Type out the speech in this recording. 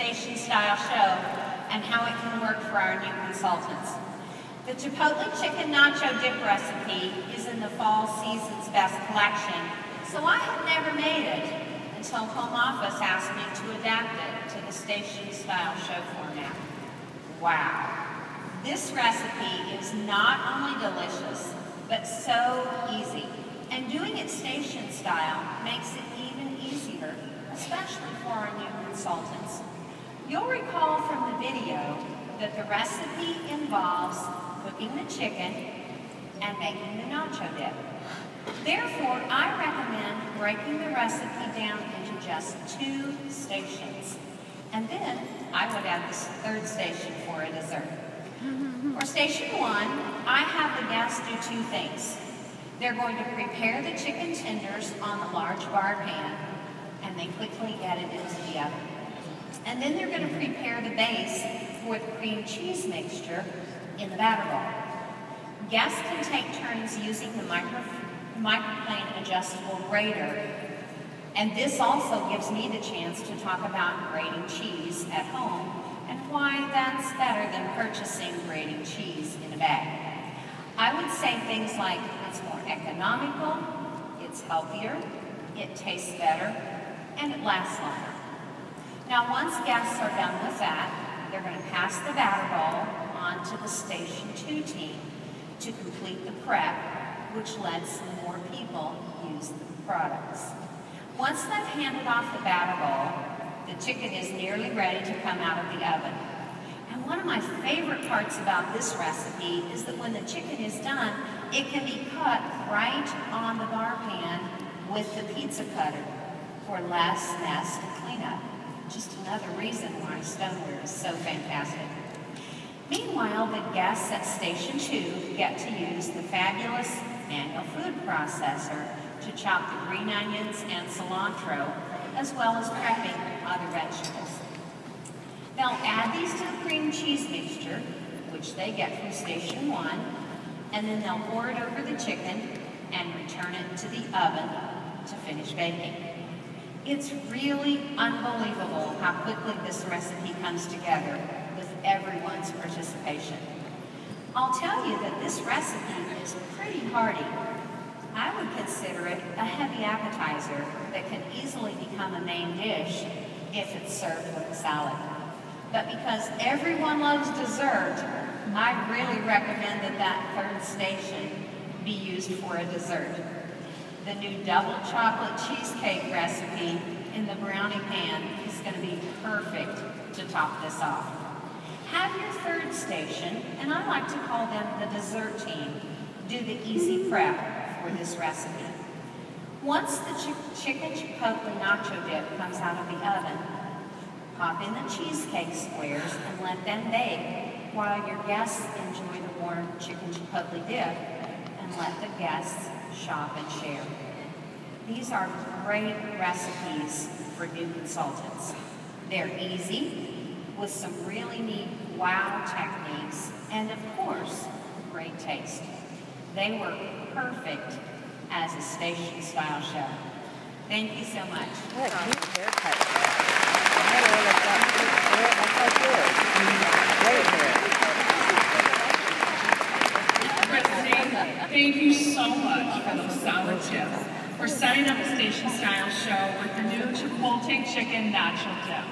station style show and how it can work for our new consultants. The Chipotle Chicken Nacho Dip recipe is in the fall season's best collection, so I had never made it until home office asked me to adapt it to the station style show format. Wow. This recipe is not only delicious, but so easy. And doing it station style makes it even easier, especially for our new consultants. You'll recall from the video that the recipe involves cooking the chicken and making the nacho dip. Therefore, I recommend breaking the recipe down into just 2 stations. And then I would add this 3rd station for a dessert. For station 1, I have the guests do 2 things. They're going to prepare the chicken tenders on the large bar pan, and they quickly get it into the oven. And then they're going to prepare the base for the cream cheese mixture in the batter bowl. Guests can take turns using the microplane adjustable grater, and this also gives me the chance to talk about grating cheese at home and why that's better than purchasing grating cheese in a bag. I would say things like it's more economical, it's healthier, it tastes better, and it lasts longer. Now, once guests are done with that, they're going to pass the batter bowl on to the Station 2 team to complete the prep, which lets more people use the products. Once they've handed off the batter bowl, the chicken is nearly ready to come out of the oven. And one of my favorite parts about this recipe is that when the chicken is done, it can be cut right on the bar pan with the pizza cutter for less mess and cleanup. Just another reason why stoneware is so fantastic. Meanwhile, the guests at Station 2 get to use the fabulous manual food processor to chop the green onions and cilantro, as well as prepping other vegetables. They'll add these to the cream cheese mixture, which they get from Station 1, and then they'll pour it over the chicken and return it to the oven to finish baking. It's really unbelievable how quickly this recipe comes together with everyone's participation. I'll tell you that this recipe is pretty hearty. I would consider it a heavy appetizer that can easily become a main dish if it's served with a salad. But because everyone loves dessert, I really recommend that 3rd station be used for a dessert. The new double chocolate cheesecake recipe in the brownie pan is going to be perfect to top this off. Have your 3rd station, and I like to call them the dessert team, do the easy prep for this recipe. Once the chicken chipotle nacho dip comes out of the oven, pop in the cheesecake squares and let them bake while your guests enjoy the warm chicken chipotle dip, and let the guests shop and share. These are great recipes for new consultants. They're easy, with some really neat wow techniques, and of course, great taste. They work perfect as a station style show. Thank you so much. What a cute haircut. I don't know if that's hair. That's like yours. Great hair. Christie, thank you so much for those solid tips. We're setting up a station style show with the new Chipotle Chicken Nacho Dip.